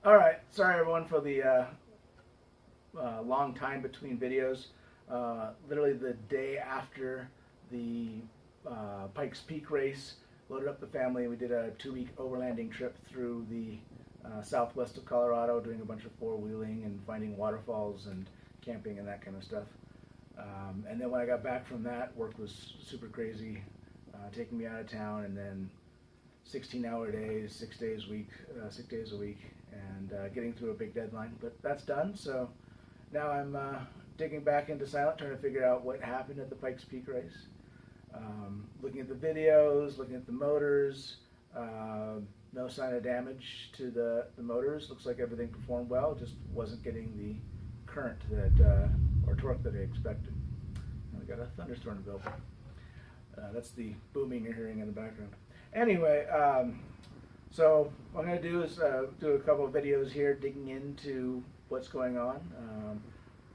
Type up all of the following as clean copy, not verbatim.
All right, sorry everyone for the long time between videos. Literally the day after the Pikes Peak race, loaded up the family. We did a 2-week overlanding trip through the southwest of Colorado, doing a bunch of four-wheeling and finding waterfalls and camping and that kind of stuff. And then when I got back from that, work was super crazy, taking me out of town, and then 16-hour days, 6 days a week, and getting through a big deadline. But that's done, so now I'm digging back into Sylent, trying to figure out what happened at the Pikes Peak race. Looking at the videos, looking at the motors, no sign of damage to the motors. Looks like everything performed well, just wasn't getting the current that or torque that I expected. And we got a thunderstorm developing. That's the booming you're hearing in the background. Anyway, so what I'm going to do is do a couple of videos here digging into what's going on.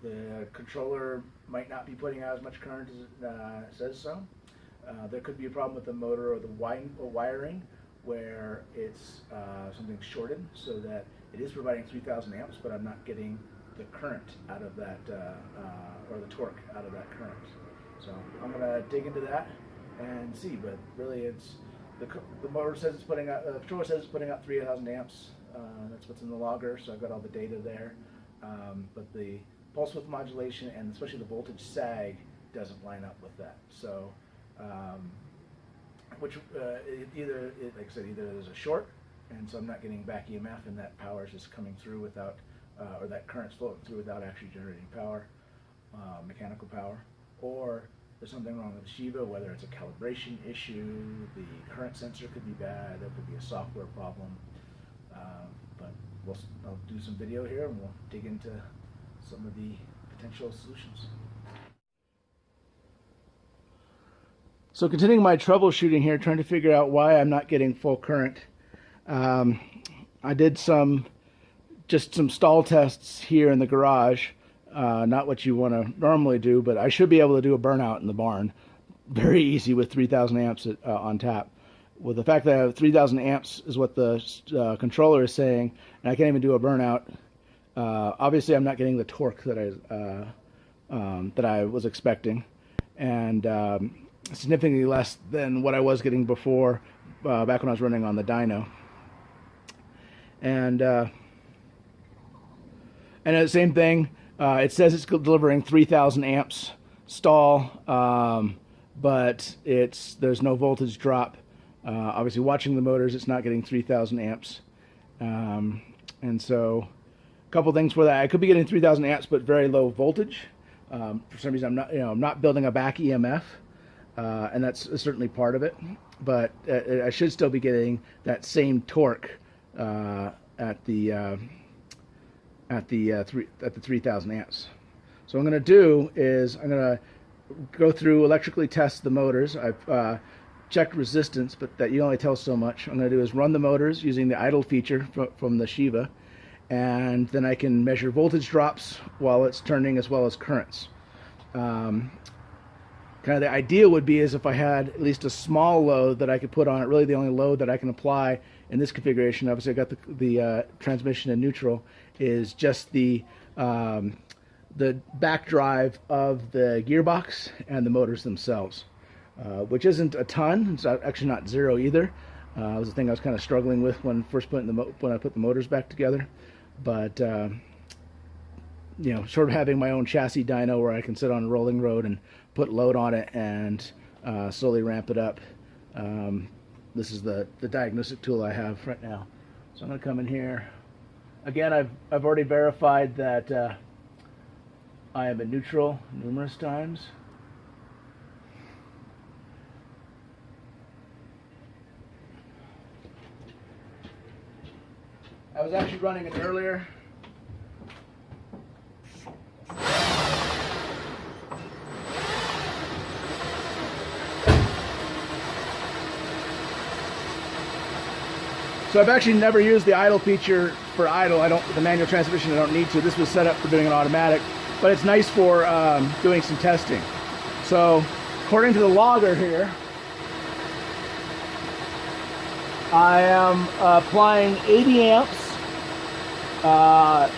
The controller might not be putting out as much current as it says so. There could be a problem with the motor or the wiring where it's something shorted so that it is providing 3,000 amps, but I'm not getting the current out of that, or the torque out of that current. So I'm going to dig into that and see, but really it's the motor says it's putting out, the controller says it's putting out 3,000 amps. That's what's in the logger, so I've got all the data there. But the pulse width modulation and especially the voltage sag doesn't line up with that. So, like I said, either there's a short, and so I'm not getting back EMF, and that power is just coming through without, or that current's flowing through without actually generating power, mechanical power, or there's something wrong with the Shiva, whether it's a calibration issue, the current sensor could be bad, there could be a software problem. But I'll do some video here and we'll dig into some of the potential solutions. So continuing my troubleshooting here, trying to figure out why I'm not getting full current. I did just some stall tests here in the garage. Not what you want to normally do, but I should be able to do a burnout in the barn. Very easy with 3,000 amps on tap. With the fact that I have 3,000 amps is what the controller is saying, and I can't even do a burnout. Obviously, I'm not getting the torque that I was expecting, and significantly less than what I was getting before, back when I was running on the dyno. And the same thing. It says it's delivering 3,000 amps stall, but there's no voltage drop. Obviously, watching the motors, it's not getting 3,000 amps. And so, a couple things for that. I could be getting 3,000 amps, but very low voltage. For some reason, I'm not building a back EMF, and that's certainly part of it. But I should still be getting that same torque at the 3,000 amps. So what I'm going to do is I'm going to go through, electrically test the motors. I've checked resistance, but that you only tell so much. What I'm going to do is run the motors using the idle feature from the Shiva, and then I can measure voltage drops while it's turning as well as currents. Kind of the idea would be is if I had at least a small load that I could put on it, really the only load that I can apply in this configuration. Obviously I got the transmission and neutral, is just the back drive of the gearbox and the motors themselves, which isn't a ton. It's actually not zero either. It was the thing I was kind of struggling with when first when I put the motors back together. But sort of having my own chassis dyno where I can sit on a rolling road and put load on it and slowly ramp it up. This is the diagnostic tool I have right now. So I'm going to come in here. Again, I've already verified that I am in neutral numerous times. I was actually running it earlier. So I've actually never used the idle feature for idle. The manual transmission, I don't need to. This was set up for doing an automatic, but it's nice for doing some testing. So according to the logger here, I am applying 80 amps And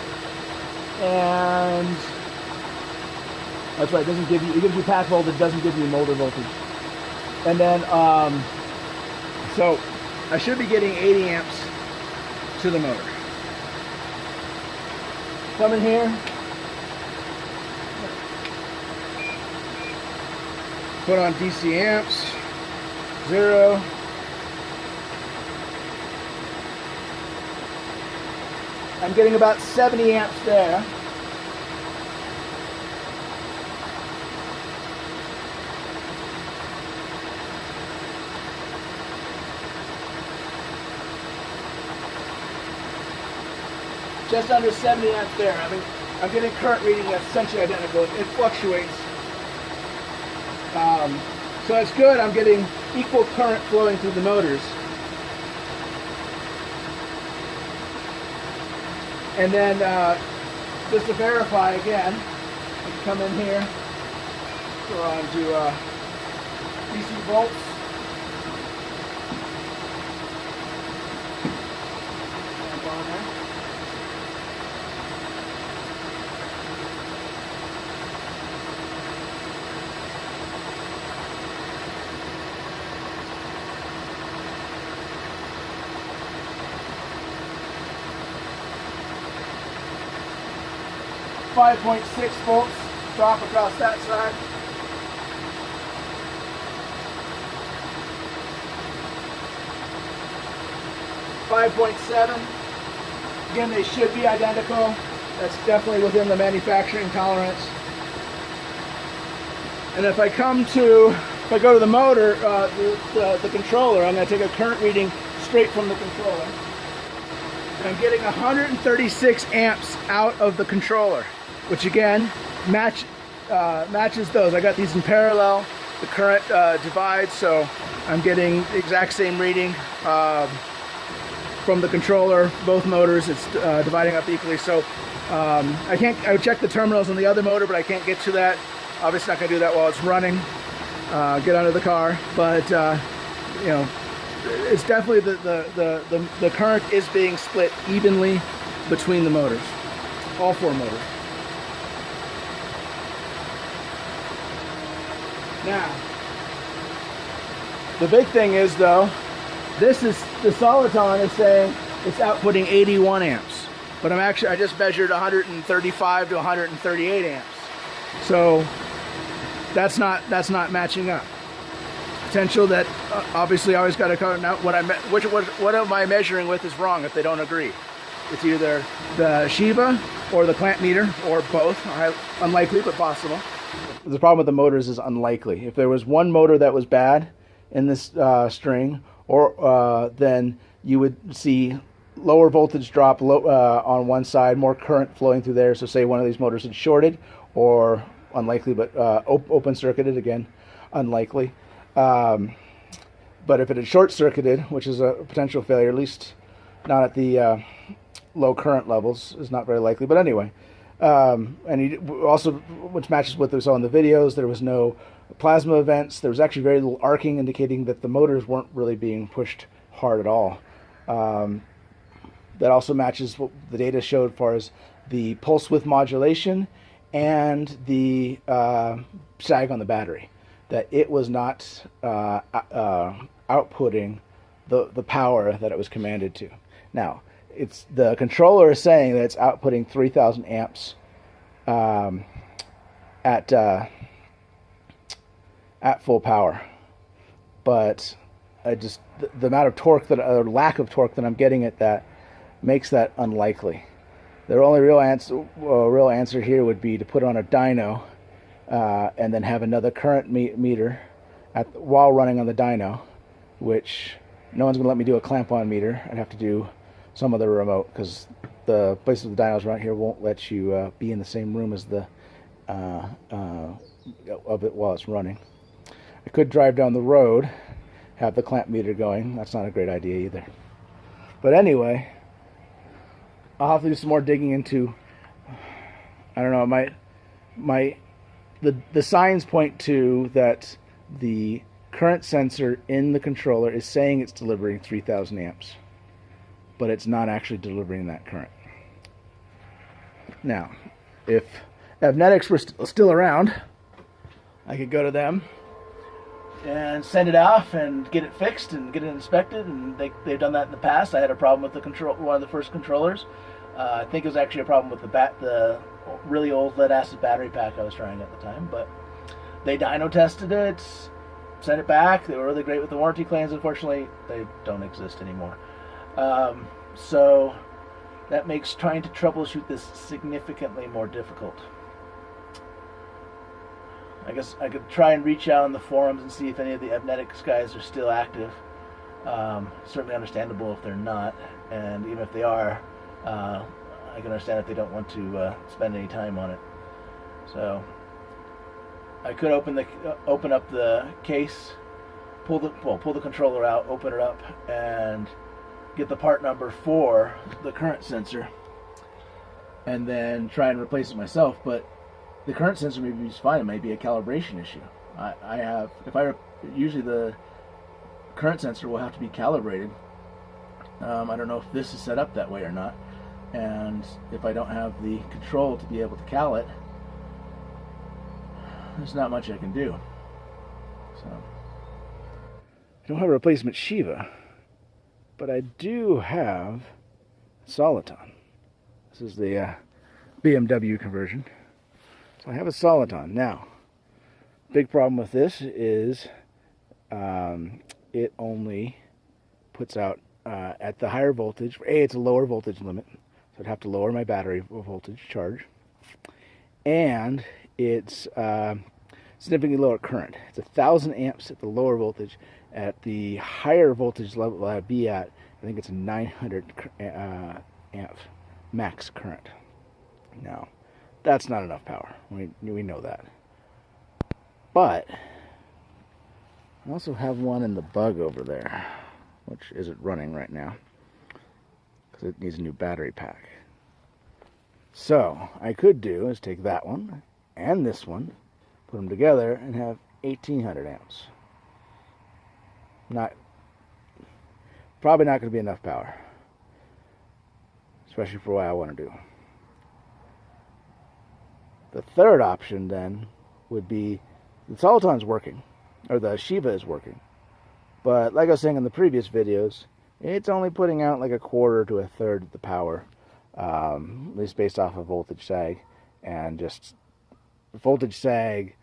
that's right, it gives you path voltage, doesn't give you motor voltage. And then, so I should be getting 80 amps to the motor. Come in here, put on DC amps, 0. I'm getting about 70 amps there. Just under 70 amps there. I mean, I'm getting current reading that's essentially identical. It fluctuates. So that's good. I'm getting equal current flowing through the motors. And then just to verify again, I can come in here, go on to DC volts. Jump on there. .6 volts drop across that side. .7. Again, they should be identical. That's definitely within the manufacturing tolerance. And if I go to the motor, the controller, I'm going to take a current reading straight from the controller. And I'm getting 136 amps out of the controller, which again matches those. I got these in parallel. The current divides, so I'm getting the exact same reading from the controller. Both motors, it's dividing up equally. So I would check the terminals on the other motor, but I can't get to that. Obviously not going to do that while it's running. Get out of the car, but you know, it's definitely the current is being split evenly between the motors, all 4 motors. Now, the big thing is though, the Soliton is saying it's outputting 81 amps, but I just measured 135 to 138 amps, so that's not matching up. Potential that obviously I always got to count out what am I measuring with is wrong if they don't agree. It's either the Shiba or the clamp meter or both. Unlikely, but possible. The problem with the motors is unlikely. If there was one motor that was bad in this string, then you would see lower voltage drop on one side, more current flowing through there. So say one of these motors had shorted, or unlikely, but open circuited, again, unlikely. But if it had short circuited, which is a potential failure, at least not at the low current levels, is not very likely. But anyway, and also, which matches what we saw in the videos, there was no plasma events. There was actually very little arcing, indicating that the motors weren't really being pushed hard at all. That also matches what the data showed as far as the pulse width modulation and the sag on the battery, that it was not outputting the power that it was commanded to. Now, the controller is saying that it's outputting 3,000 amps at full power, but the amount of torque or lack of torque that I'm getting at that makes that unlikely. The only real answer here would be to put on a dyno and then have another current meter while running on the dyno, which no one's going to let me do a clamp-on meter. I'd have to do some other remote, because the places with the dynos around here won't let you be in the same room as of it while it's running. I could drive down the road, have the clamp meter going. That's not a great idea either. But anyway, I'll have to do some more digging into, I don't know, the signs point to that the current sensor in the controller is saying it's delivering 3,000 amps, but it's not actually delivering that current. Now, if Avnetics were still around, I could go to them and send it off and get it fixed and get it inspected, and they've done that in the past. I had a problem with one of the first controllers. I think it was actually a problem with the really old lead acid battery pack I was trying at the time, but they dyno tested it, sent it back. They were really great with the warranty claims. Unfortunately, they don't exist anymore. So that makes trying to troubleshoot this significantly more difficult. I guess I could try and reach out on the forums and see if any of the Avnetics guys are still active. Certainly understandable if they're not, and even if they are, I can understand if they don't want to spend any time on it. So I could open up the case, pull the controller out, open it up, and get the part number for the current sensor, and then try and replace it myself. But the current sensor may be fine. It may be a calibration issue. Usually the current sensor will have to be calibrated. I don't know if this is set up that way or not, and if I don't have the control to be able to cal it, there's not much I can do. So I don't have a replacement Shiva, but I do have Soliton. This is the BMW conversion. So I have a Soliton. Now, big problem with this is it only puts out at the higher voltage. It's a lower voltage limit, so I'd have to lower my battery voltage charge. And it's significantly lower current. It's 1,000 amps at the lower voltage. At the higher voltage level I'd be at, I think it's a 900 amp max current. Now, that's not enough power. We know that. But I also have one in the bug over there, which isn't running right now because it needs a new battery pack. So I could do is take that one and this one, put them together, and have 1,800 amps. Probably not going to be enough power, especially for what I want to do. The third option then would be the Soliton's working, or the Shiva is working, but like I was saying in the previous videos, it's only putting out like a quarter to a third of the power, at least based off of voltage sag, and just voltage sag,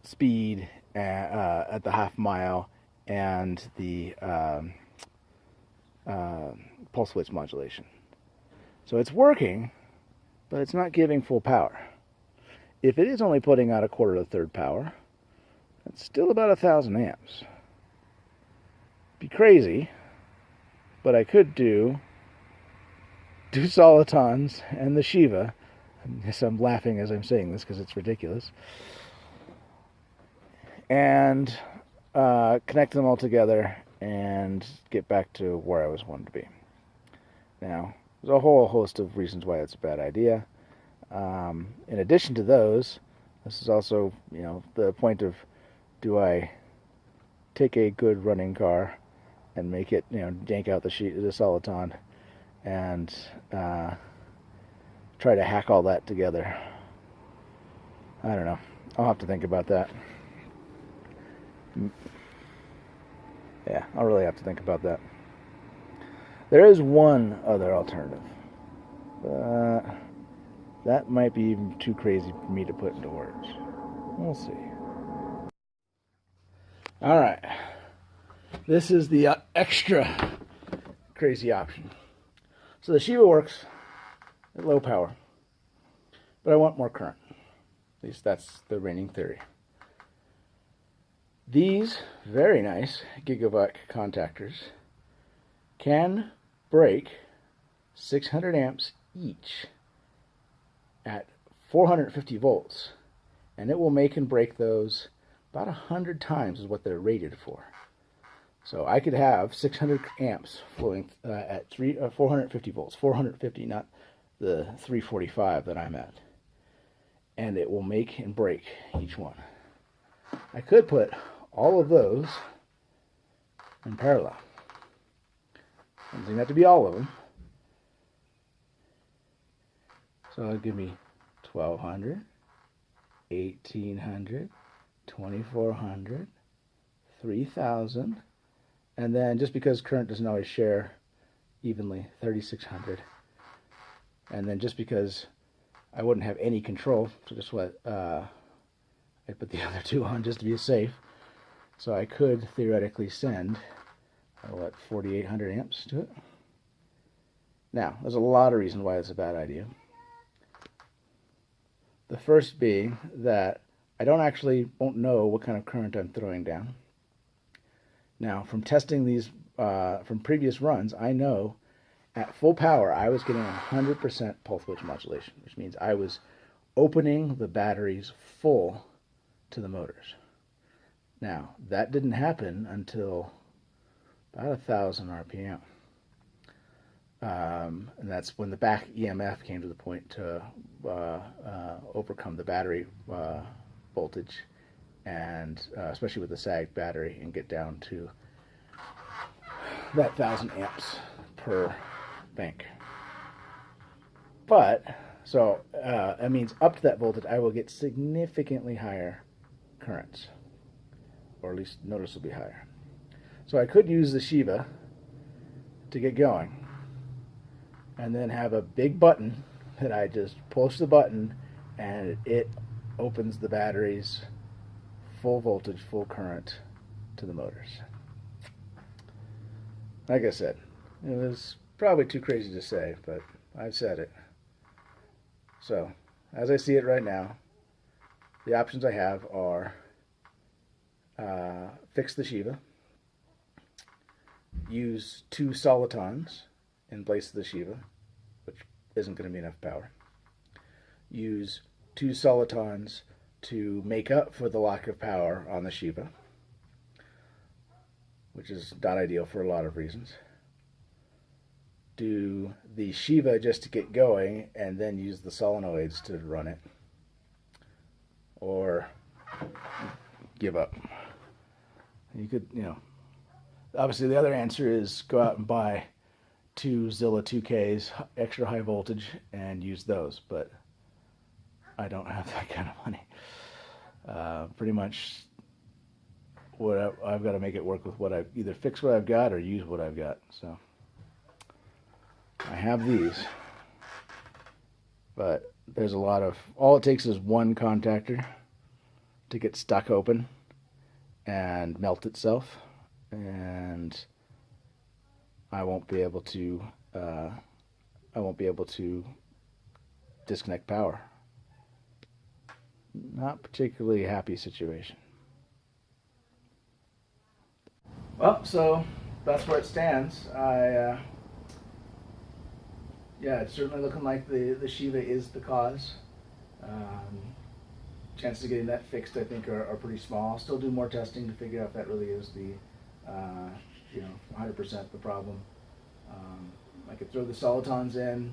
speed at the half mile, and the pulse width modulation. So it's working, but it's not giving full power. If it is only putting out a quarter to a third power, that's still about 1,000 amps. Be crazy, but I could do Solitons and the Shiva. Yes, I'm laughing as I'm saying this because it's ridiculous. And connect them all together and get back to where I was wanting to be. Now, there's a whole host of reasons why it's a bad idea. In addition to those, this is also, the point of, do I take a good running car and make it, yank out the Soliton and try to hack all that together? I don't know. I'll have to think about that. Yeah, I'll really have to think about that. There is one other alternative, but that might be even too crazy for me to put into words. We'll see. Alright. This is the extra crazy option. So the Shiva works at low power, but I want more current. At least that's the reigning theory. These very nice gigawatt contactors can break 600 amps each at 450 volts, and it will make and break those about 100 times is what they're rated for. So I could have 600 amps flowing at 450 volts, 450, not the 345 that I'm at, and it will make and break each one. I could put all of those in parallel. Doesn't have to be all of them. So it'll give me 1200, 1800, 2400, 3000, and then just because current doesn't always share evenly, 3600. And then just because I wouldn't have any control, so just what I put the other two on just to be safe. So I could theoretically send, 4,800 amps to it. Now, there's a lot of reasons why it's a bad idea. The first being that I won't know what kind of current I'm throwing down. Now, from testing these from previous runs, I know at full power I was getting 100% pulse width modulation, which means I was opening the batteries full to the motors. Now, that didn't happen until about 1,000 RPM. And that's when the back EMF came to the point to overcome the battery voltage, and especially with the sagged battery, and get down to that 1,000 amps per bank. But, so that means up to that voltage I will get significantly higher currents, or at least noticeably higher. So I could use the Shiva to get going, and then have a big button that I just push the button and it opens the batteries full voltage, full current to the motors. Like I said, it was probably too crazy to say, but I've said it. So, as I see it right now, the options I have are fix the Shiva, use 2 solitons in place of the Shiva, which isn't going to be enough power. Use 2 solitons to make up for the lack of power on the Shiva, which is not ideal for a lot of reasons. Do the Shiva just to get going and then use the solenoids to run it, or give up. You could, obviously the other answer is go out and buy 2 Zilla 2Ks, extra high voltage, and use those, but I don't have that kind of money. Pretty much I've got to make it work with what I've either fix what I've got or use what I've got. So I have these, but there's a lot of, all it takes is one contactor to get stuck open and melt itself, and I won't be able to disconnect power. Not particularly happy situation. Well, so that's where it stands. Yeah, it's certainly looking like the Shiva is the cause. Chances of getting that fixed, I think, are pretty small. I'll still do more testing to figure out if that really is the 100% the problem. I could throw the solitons in,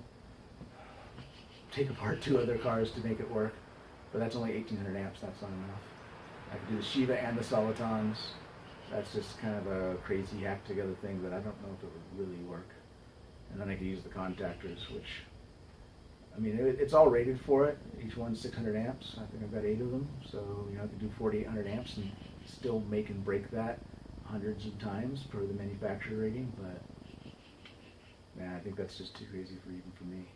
take apart 2 other cars to make it work, but that's only 1,800 amps. That's not enough. I could do the Shiva and the solitons. That's just kind of a crazy hack together thing, but I don't know if it would really work. And then I could use the contactors, which, I mean, it's all rated for it. Each one's 600 amps. I think I've got 8 of them. So, I could do 4,800 amps and still make and break that hundreds of times per the manufacturer rating, but man, I think that's just too crazy even for me.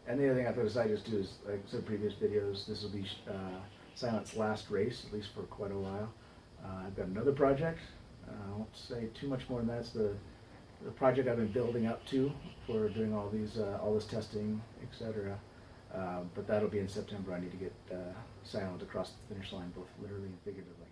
And the other thing I thought I just do is, like I said in previous videos, this will be Sylent's last race, at least for quite a while. I've got another project. I won't say too much more than that. It's the project I've been building up to for doing all this testing, etc. But that'll be in September. I need to get Sylent across the finish line, both literally and figuratively.